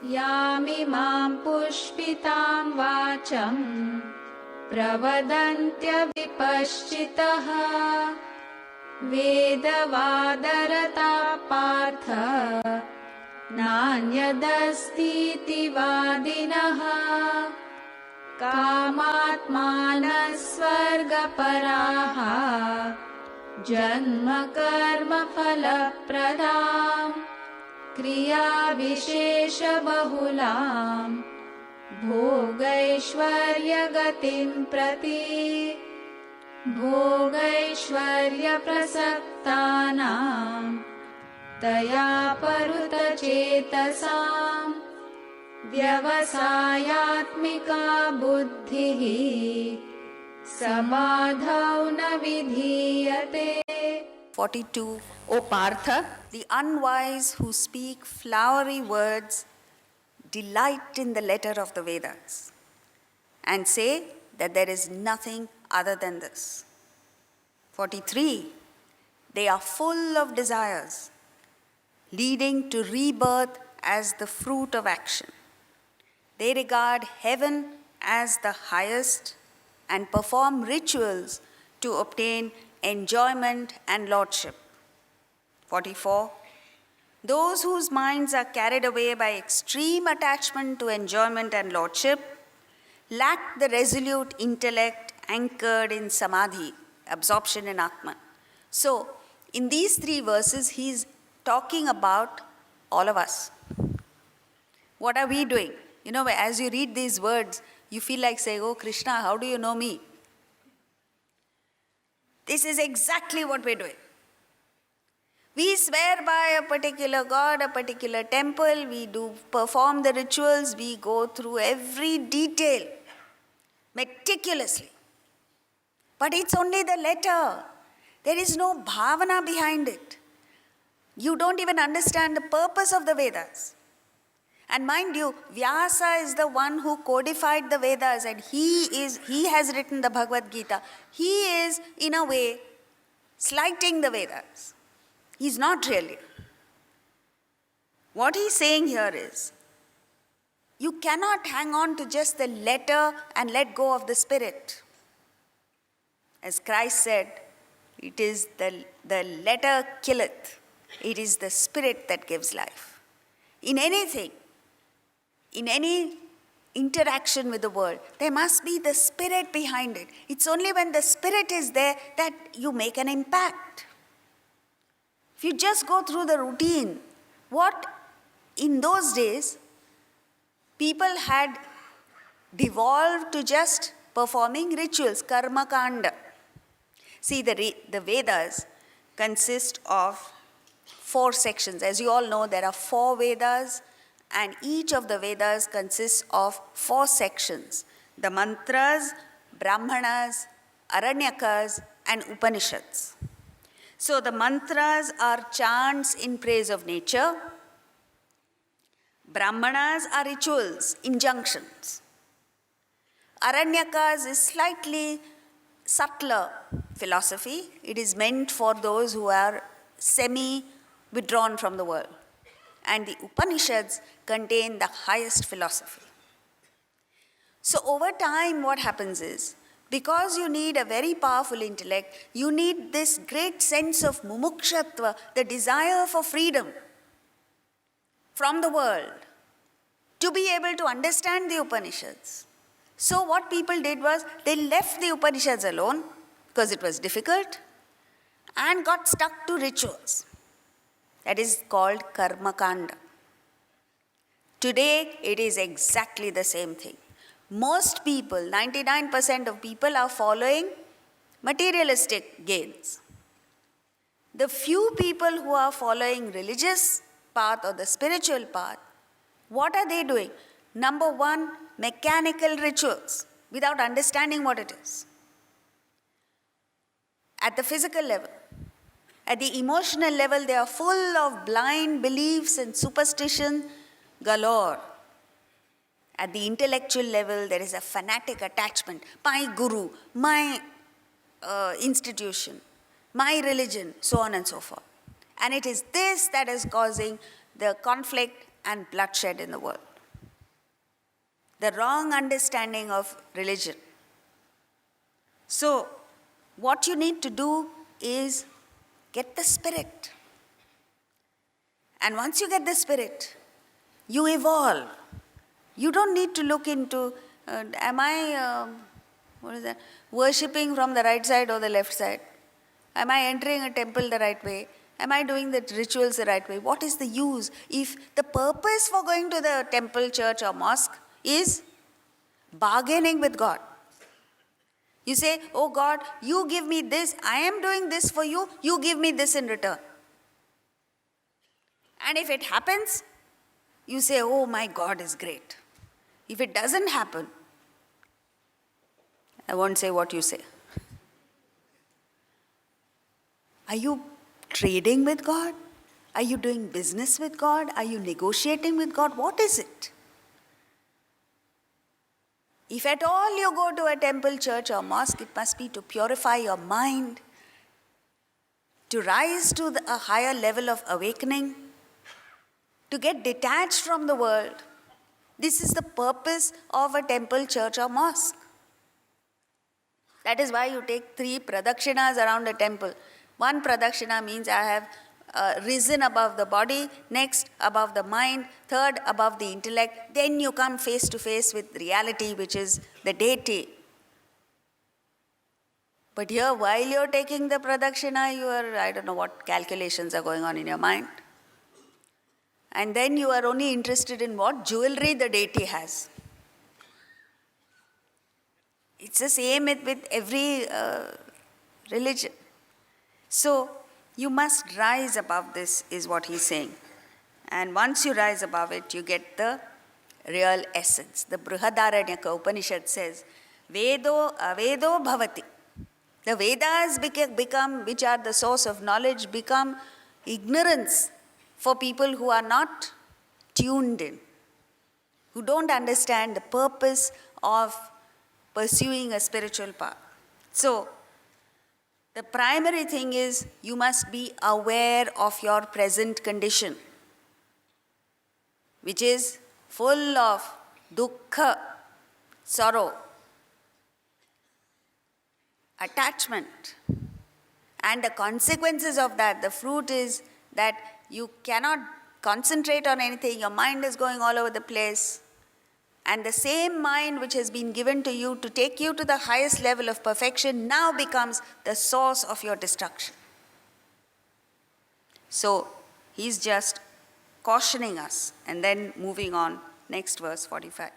यामिमां पुष्पितां वाचं प्रवदन्त्यविपश्चितः वेदवादरता पार्थ नान्यदस्तीति वादिनः कामात्मानः स्वर्गपराः जन्मकर्मफलप्रदाम् क्रियाविशेषबहुलां भोगैश्वर्यगतिं प्रति भोगैश्वर्यप्रसक्तानां दयापरुतचेतसां व्यवसायात्मिका बुद्धिः समाधौ न विधीयते. 42. O Partha, the unwise who speak flowery words delight in the letter of the Vedas and say that there is nothing other than this. 43. They are full of desires, leading to rebirth as the fruit of action. They regard heaven as the highest and perform rituals to obtain enjoyment and lordship. 44. Those whose minds are carried away by extreme attachment to enjoyment and lordship lack the resolute intellect anchored in samadhi, absorption in Atman. So, in these 3 verses, he's talking about all of us. What are we doing? You know, as you read these words, you feel like saying, oh Krishna, how do you know me? This is exactly what we're doing. We swear by a particular god, a particular temple, we do perform the rituals, we go through every detail meticulously. But it's only the letter. There is no bhavana behind it. You don't even understand the purpose of the Vedas. And mind you, Vyasa is the one who codified the Vedas, and he has written the Bhagavad Gita. He is, in a way, slighting the Vedas. He's not really. What he's saying here is, you cannot hang on to just the letter and let go of the spirit. As Christ said, it is the letter killeth. It is the spirit that gives life. In anything, in any interaction with the world, there must be the spirit behind it. It's only when the spirit is there that you make an impact. If you just go through the routine, what in those days people had devolved to just performing rituals, karma kanda. See, the Vedas consist of 4 sections. As you all know, there are 4 Vedas, and each of the Vedas consists of 4 sections. The mantras, brahmanas, aranyakas, and Upanishads. So the mantras are chants in praise of nature. Brahmanas are rituals, injunctions. Aranyakas is slightly subtler philosophy. It is meant for those who are semi-withdrawn from the world. And the Upanishads contain the highest philosophy. So over time, what happens is, because you need a very powerful intellect, you need this great sense of mumukshatva, the desire for freedom from the world, to be able to understand the Upanishads. So what people did was, they left the Upanishads alone, because it was difficult, and got stuck to rituals. That is called karma kanda. Today, it is exactly the same thing. Most people, 99% of people, are following materialistic gains. The few people who are following religious path or the spiritual path, what are they doing? Number 1, mechanical rituals without understanding what it is. At the physical level. At the emotional level, they are full of blind beliefs and superstition galore. At the intellectual level, there is a fanatic attachment. My guru, my institution, my religion, so on and so forth. And it is this that is causing the conflict and bloodshed in the world. The wrong understanding of religion. So, what you need to do is get the Spirit. And once you get the Spirit, you evolve. You don't need to look into, am I, worshipping from the right side or the left side? Am I entering a temple the right way? Am I doing the rituals the right way? What is the use? If the purpose for going to the temple, church or mosque is bargaining with God. You say, oh God, you give me this, I am doing this for you, you give me this in return. And if it happens, you say, oh my God is great. If it doesn't happen, I won't say what you say. Are you trading with God? Are you doing business with God? Are you negotiating with God? What is it? If at all you go to a temple, church or mosque, it must be to purify your mind, to rise to a higher level of awakening, to get detached from the world. This is the purpose of a temple, church or mosque. That is why you take 3 pradakshinas around a temple. 1 pradakshina means I have risen above the body, next above the mind, third above the intellect. Then you come face to face with reality, which is the deity. But here, while you're taking the pradakshina, I don't know what calculations are going on in your mind. And then you are only interested in what jewelry the deity has. It's the same with every religion. So, you must rise above this, is what he's saying. And once you rise above it, you get the real essence. The Brihadaranyaka Upanishad says, Vedo avedo bhavati. The Vedas become, which are the source of knowledge, become ignorance for people who are not tuned in, who don't understand the purpose of pursuing a spiritual path. So, the primary thing is you must be aware of your present condition, which is full of dukkha, sorrow, attachment. And the consequences of that, the fruit is that you cannot concentrate on anything, your mind is going all over the place. And the same mind which has been given to you to take you to the highest level of perfection now becomes the source of your destruction. So, he's just cautioning us and then moving on, next verse 45.